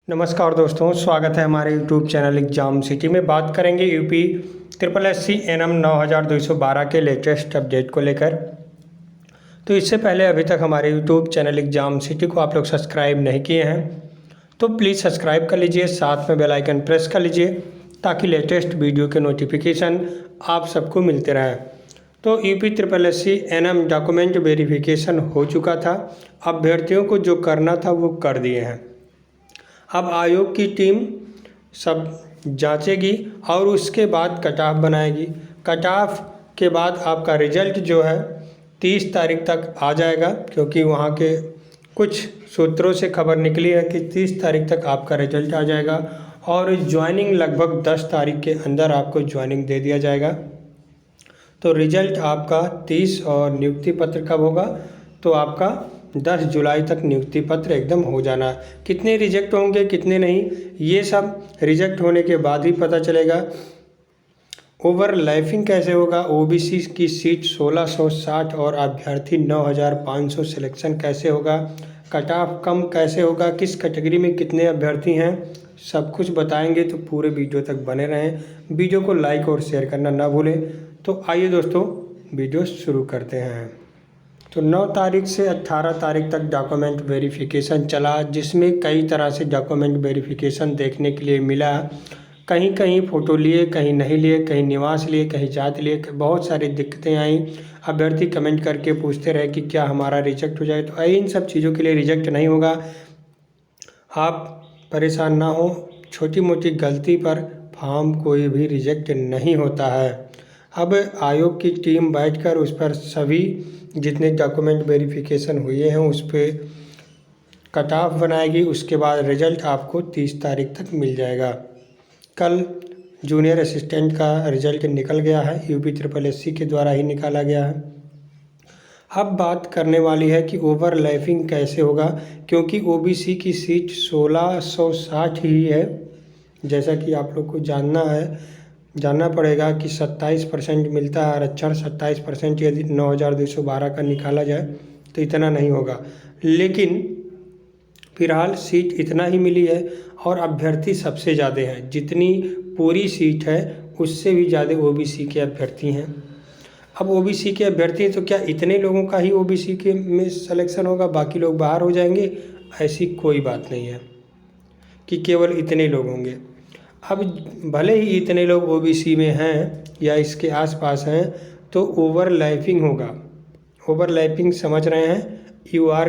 नमस्कार दोस्तों, स्वागत है हमारे यूट्यूब चैनल एग्जाम सिटी में। बात करेंगे UP triple S C NM 9212 के लेटेस्ट अपडेट को लेकर। तो इससे पहले अभी तक हमारे यूट्यूब चैनल एग्जाम सिटी को आप लोग सब्सक्राइब नहीं किए हैं तो प्लीज़ सब्सक्राइब कर लीजिए, साथ में बेल आइकन प्रेस कर लीजिए ताकि लेटेस्ट वीडियो के नोटिफिकेशन आप सबको मिलते रहें। तो UP triple S C NM document verification हो चुका था। अभ्यर्थियों को जो करना था वो कर दिए हैं। अब आयोग की टीम सब जांचेगी और उसके बाद कट ऑफ बनाएगी। कट ऑफ के बाद आपका रिजल्ट जो है 30 तारीख तक आ जाएगा, क्योंकि वहाँ के कुछ सूत्रों से खबर निकली है कि 30 तारीख तक आपका रिजल्ट आ जाएगा और ज्वाइनिंग लगभग 10 तारीख के अंदर आपको ज्वाइनिंग दे दिया जाएगा। तो रिजल्ट आपका 30 और नियुक्ति पत्र कब होगा, तो आपका 10 जुलाई तक नियुक्ति पत्र एकदम हो जाना। कितने रिजेक्ट होंगे कितने नहीं, ये सब रिजेक्ट होने के बाद ही पता चलेगा। ओवरलैपिंग कैसे होगा, ओबीसी की सीट 1660 और अभ्यर्थी 9500 सिलेक्शन कैसे होगा, कट ऑफ कम कैसे होगा, किस कैटेगरी में कितने अभ्यर्थी हैं, सब कुछ बताएंगे। तो पूरे वीडियो तक बने रहें। वीडियो को लाइक और शेयर करना ना भूलें। तो आइए दोस्तों वीडियो शुरू करते हैं। तो 9 तारीख से 18 तारीख तक डॉक्यूमेंट वेरिफिकेशन चला, जिसमें कई तरह से डॉक्यूमेंट वेरिफिकेशन देखने के लिए मिला। कहीं कहीं फ़ोटो लिए, कहीं नहीं लिए, कहीं निवास लिए, कहीं जात लिए, बहुत सारी दिक्कतें आई। अभ्यर्थी कमेंट करके पूछते रहे कि क्या हमारा रिजेक्ट हो जाए। तो इन सब चीज़ों के लिए रिजेक्ट नहीं होगा, आप परेशान ना हो। छोटी मोटी गलती पर फॉर्म कोई भी रिजेक्ट नहीं होता है। अब आयोग की टीम बैठकर उस पर सभी जितने डॉक्यूमेंट वेरिफिकेशन हुए हैं उस पर कट ऑफ बनाएगी। उसके बाद रिजल्ट आपको 30 तारीख तक मिल जाएगा। कल जूनियर असिस्टेंट का रिजल्ट निकल गया है, यूपी ट्रिपल एस सी के द्वारा ही निकाला गया है। अब बात करने वाली है कि ओवरलैपिंग कैसे होगा, क्योंकि ओबीसी की सीट 1660 ही है। जैसा कि आप लोग को जानना पड़ेगा कि 27% मिलता है आरक्षण। 27% यदि 9212 का निकाला जाए तो इतना नहीं होगा, लेकिन फिलहाल सीट इतना ही मिली है और अभ्यर्थी सबसे ज़्यादा हैं। जितनी पूरी सीट है उससे भी ज़्यादा ओबीसी के अभ्यर्थी हैं। अब ओबीसी के अभ्यर्थी हैं तो क्या इतने लोगों का ही ओबीसी के में सिलेक्शन होगा, बाकी लोग बाहर हो जाएंगे? ऐसी कोई बात नहीं है कि केवल इतने लोग होंगे। अब भले ही इतने लोग ओबीसी में हैं या इसके आसपास हैं तो ओवरलैपिंग होगा। ओवरलैपिंग समझ रहे हैं, यूआर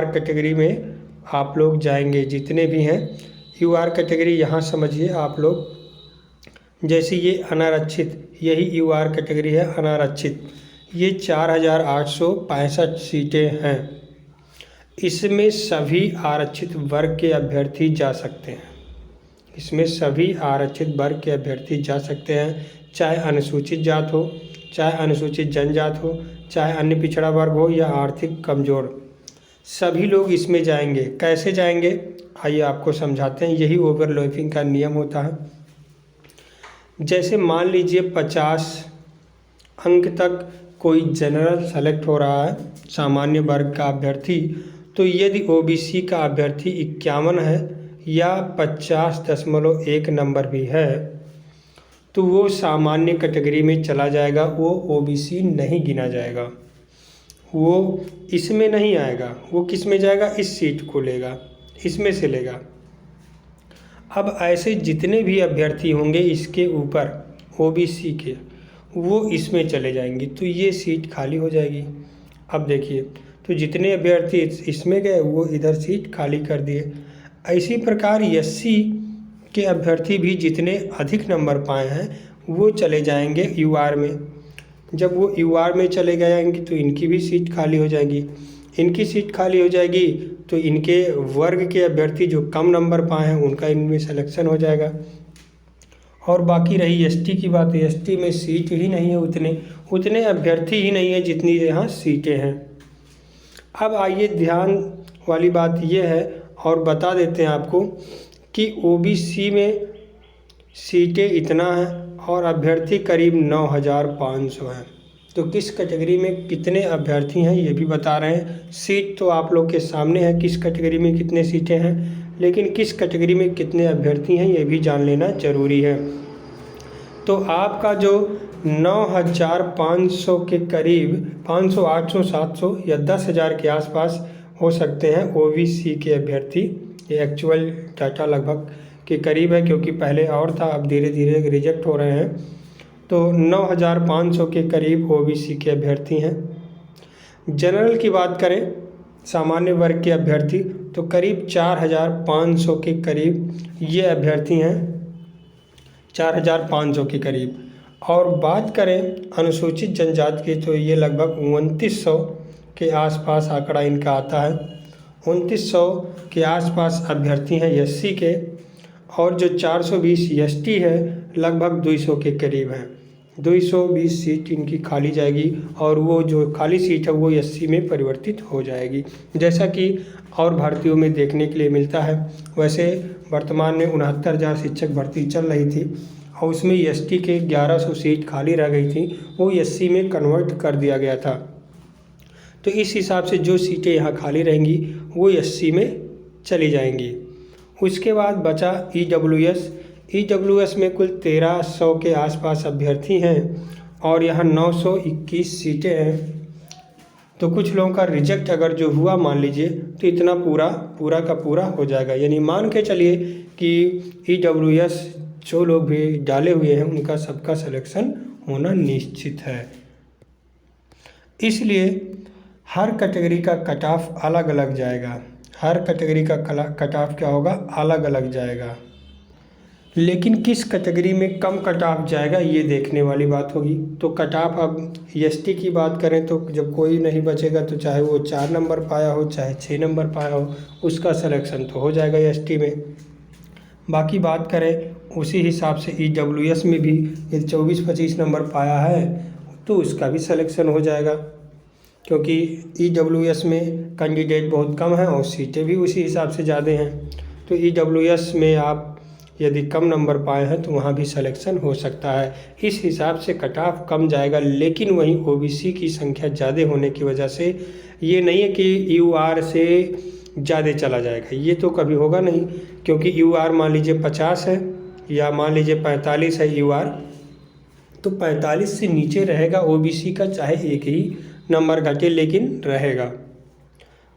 कैटेगरी में आप लोग जाएंगे जितने भी हैं। यूआर कैटेगरी यहाँ समझिए आप लोग, जैसे ये अनारक्षित, यही यूआर कैटेगरी है अनारक्षित। ये 4865 सीटें हैं। इसमें सभी आरक्षित वर्ग के अभ्यर्थी जा सकते हैं। इसमें सभी आरक्षित वर्ग के अभ्यर्थी जा सकते हैं, चाहे अनुसूचित जात हो, चाहे अनुसूचित जनजात हो, चाहे अन्य पिछड़ा वर्ग हो या आर्थिक कमज़ोर, सभी लोग इसमें जाएंगे। कैसे जाएंगे आइए आपको समझाते हैं। यही ओवरलैपिंग का नियम होता है। जैसे मान लीजिए 50 अंक तक कोई जनरल सेलेक्ट हो रहा है, सामान्य वर्ग का अभ्यर्थी, तो यदि ओबीसी का अभ्यर्थी 51 है या 50.1 नंबर भी है तो वो सामान्य कैटेगरी में चला जाएगा, वो ओबीसी नहीं गिना जाएगा, वो इसमें नहीं आएगा। वो किस में जाएगा, इस सीट को लेगा, इसमें से लेगा। अब ऐसे जितने भी अभ्यर्थी होंगे इसके ऊपर ओबीसी के, वो इसमें चले जाएंगे तो ये सीट खाली हो जाएगी। अब देखिए, तो जितने अभ्यर्थी इसमें गए वो इधर सीट खाली कर दिए। इसी प्रकार एससी के अभ्यर्थी भी जितने अधिक नंबर पाए हैं वो चले जाएंगे यूआर में। जब वो यूआर में चले जाएंगे तो इनकी भी सीट खाली हो जाएगी। इनकी सीट खाली हो जाएगी तो इनके वर्ग के अभ्यर्थी जो कम नंबर पाए हैं उनका इनमें सिलेक्शन हो जाएगा। और बाकी रही एसटी की बात, एसटी में सीट ही नहीं है, उतने अभ्यर्थी ही नहीं है जितनी यहाँ सीटें हैं। अब आइए ध्यान वाली बात यह है और बता देते हैं आपको कि ओबीसी में सीटें इतना है और अभ्यर्थी करीब 9500 हैं। तो किस कैटेगरी में कितने अभ्यर्थी हैं ये भी बता रहे हैं। सीट तो आप लोग के सामने है, किस कैटेगरी में कितने सीटें हैं, लेकिन किस कैटेगरी में कितने अभ्यर्थी हैं ये भी जान लेना ज़रूरी है। तो आपका जो 9,500 के करीब 500, 800, 700 या 10,000 के आसपास हो सकते हैं ओबीसी के अभ्यर्थी। ये एक्चुअल डाटा लगभग के करीब है, क्योंकि पहले और था, अब धीरे धीरे रिजेक्ट हो रहे हैं। तो 9,500 के करीब ओबीसी के अभ्यर्थी हैं। जनरल की बात करें, सामान्य वर्ग के अभ्यर्थी, तो करीब 4,500 के करीब ये अभ्यर्थी हैं, 4,500 के करीब। और बात करें अनुसूचित जनजाति की, तो ये लगभग 2900 के आसपास आंकड़ा इनका आता है। 2900 के आसपास अभ्यर्थी हैं एससी के, और जो 420 एसटी है लगभग 200 के करीब है। 220 सीट इनकी खाली जाएगी, और वो जो खाली सीट है वो एससी में परिवर्तित हो जाएगी, जैसा कि और भर्तियों में देखने के लिए मिलता है। वैसे वर्तमान में 69,000 शिक्षक भर्ती चल रही थी, और उसमें एसटी के 1100 सीट खाली रह गई थी, वो एससी में कन्वर्ट कर दिया गया था। तो इस हिसाब से जो सीटें यहाँ खाली रहेंगी वो एससी में चली जाएंगी। उसके बाद बचा ईडब्ल्यूएस में कुल 1,300 के आसपास अभ्यर्थी हैं, और यहाँ 921 सीटें हैं। तो कुछ लोगों का रिजेक्ट अगर जो हुआ मान लीजिए, तो इतना पूरा का पूरा हो जाएगा। यानी मान के चलिए कि ईडब्ल्यूएस जो लोग भी डाले हुए हैं उनका सबका सिलेक्शन होना निश्चित है। इसलिए हर कैटेगरी का कट ऑफ अलग अलग जाएगा, हर कैटेगरी का कट ऑफ क्या होगा, अलग अलग जाएगा। लेकिन किस कैटेगरी में कम कट ऑफ जाएगा ये देखने वाली बात होगी। तो कट ऑफ, अब एसटी की बात करें तो जब कोई नहीं बचेगा, तो चाहे वो 4 नंबर पाया हो चाहे 6 नंबर पाया हो, उसका सिलेक्शन तो हो जाएगा एसटी में। बाकी बात करें उसी हिसाब से ईडब्ल्यूएस में भी यदि 24-25 नंबर पाया है तो उसका भी सिलेक्शन हो जाएगा, क्योंकि ईडब्ल्यूएस में कैंडिडेट बहुत कम हैं और सीटें भी उसी हिसाब से ज़्यादा हैं। तो ईडब्ल्यूएस में आप यदि कम नंबर पाए हैं तो वहाँ भी सिलेक्शन हो सकता है। इस हिसाब से कट ऑफ कम जाएगा। लेकिन वहीं ओबीसी की संख्या ज़्यादा होने की वजह से ये नहीं है कि यूआर से ज़्यादा चला जाएगा, ये तो कभी होगा नहीं, क्योंकि यूआर मान लीजिए 50 है या मान लीजिए 45 है यूआर, तो 45 से नीचे रहेगा ओबीसी का, चाहे एक ही नंबर घटे लेकिन रहेगा।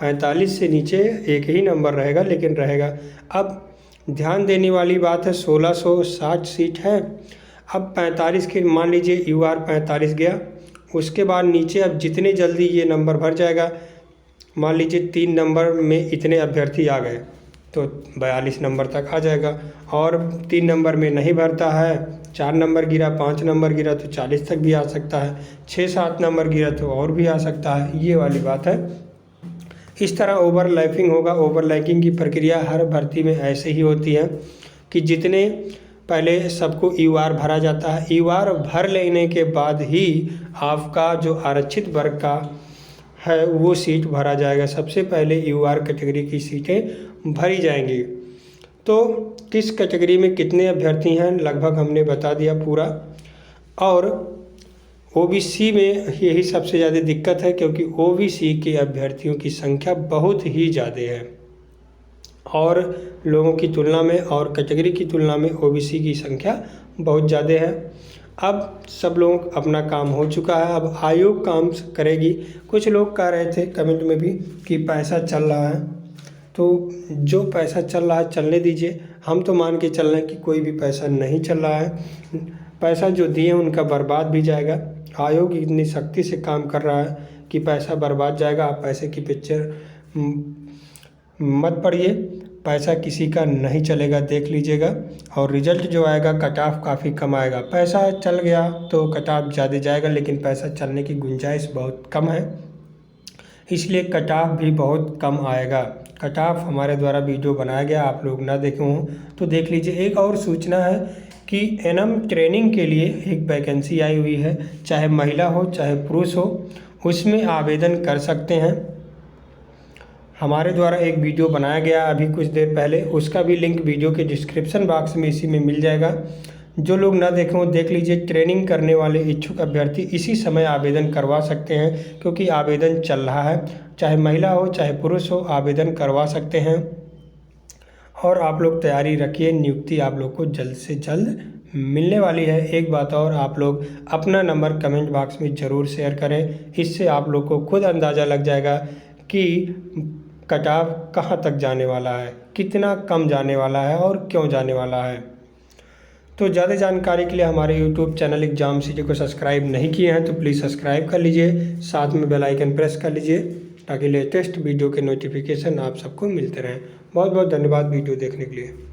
45 से नीचे एक ही नंबर रहेगा लेकिन रहेगा। अब ध्यान देने वाली बात है, 1660 सीट है। अब 45 के मान लीजिए यूआर 45 गया, उसके बाद नीचे अब जितने जल्दी ये नंबर भर जाएगा, मान लीजिए 3 नंबर में इतने अभ्यर्थी आ गए तो 42 नंबर तक आ जाएगा। और 3 नंबर में नहीं भरता है, 4 नंबर गिरा, 5 नंबर गिरा तो 40 तक भी आ सकता है, 6-7 नंबर गिरा तो और भी आ सकता है, ये वाली बात है। इस तरह ओवरलैपिंग होगा। ओवरलैपिंग की प्रक्रिया हर भर्ती में ऐसे ही होती है कि जितने पहले सबको यूआर भरा जाता है, यूआर भर लेने के बाद ही आपका जो आरक्षित वर्ग का है वो सीट भरा जाएगा। सबसे पहले यूआर कैटेगरी की सीटें भरी जाएंगी। तो किस कैटेगरी में कितने अभ्यर्थी हैं लगभग हमने बता दिया पूरा। और ओबीसी में यही सबसे ज़्यादा दिक्कत है, क्योंकि ओबीसी के अभ्यर्थियों की संख्या बहुत ही ज़्यादा है, और लोगों की तुलना में और कैटेगरी की तुलना में ओबीसी की संख्या बहुत ज़्यादा है। अब सब लोग अपना काम हो चुका है, अब आयोग काम करेगी। कुछ लोग कह रहे थे कमेंट में भी कि पैसा चल रहा है, तो जो पैसा चल रहा है चलने दीजिए। हम तो मान के चल रहे हैं कि कोई भी पैसा नहीं चल रहा है, पैसा जो दिए उनका बर्बाद भी जाएगा। आयोग इतनी सख्ती से काम कर रहा है कि पैसा बर्बाद जाएगा। आप पैसे की पिक्चर मत पढ़िए, पैसा किसी का नहीं चलेगा, देख लीजिएगा। और रिजल्ट जो आएगा कट ऑफ काफ़ी कम आएगा। पैसा चल गया तो कट ऑफ ज़्यादा जाएगा, लेकिन पैसा चलने की गुंजाइश बहुत कम है, इसलिए कट ऑफ भी बहुत कम आएगा। कट ऑफ हमारे द्वारा वीडियो बनाया गया, आप लोग ना देखे हों तो देख लीजिए। एक और सूचना है कि एनएम ट्रेनिंग के लिए एक वैकेंसी आई हुई है, चाहे महिला हो चाहे पुरुष हो, उसमें आवेदन कर सकते हैं। हमारे द्वारा एक वीडियो बनाया गया अभी कुछ देर पहले, उसका भी लिंक वीडियो के डिस्क्रिप्शन बॉक्स में इसी में मिल जाएगा। जो लोग ना देखें वो देख लीजिए। ट्रेनिंग करने वाले इच्छुक अभ्यर्थी इसी समय आवेदन करवा सकते हैं, क्योंकि आवेदन चल रहा है। चाहे महिला हो चाहे पुरुष हो, आवेदन करवा सकते हैं। और आप लोग तैयारी रखिए, नियुक्ति आप लोग को जल्द से जल्द मिलने वाली है। एक बात और, आप लोग अपना नंबर कमेंट बॉक्स में ज़रूर शेयर करें। इससे आप लोग को खुद अंदाज़ा लग जाएगा कि कट ऑफ कहाँ तक जाने वाला है, कितना कम जाने वाला है और क्यों जाने वाला है। तो ज़्यादा जानकारी के लिए हमारे YouTube चैनल एग्जाम सिटी को सब्सक्राइब नहीं किए हैं तो प्लीज़ सब्सक्राइब कर लीजिए, साथ में बेल आइकन प्रेस कर लीजिए ताकि लेटेस्ट वीडियो के नोटिफिकेशन आप सबको मिलते रहें। बहुत बहुत धन्यवाद वीडियो देखने के लिए।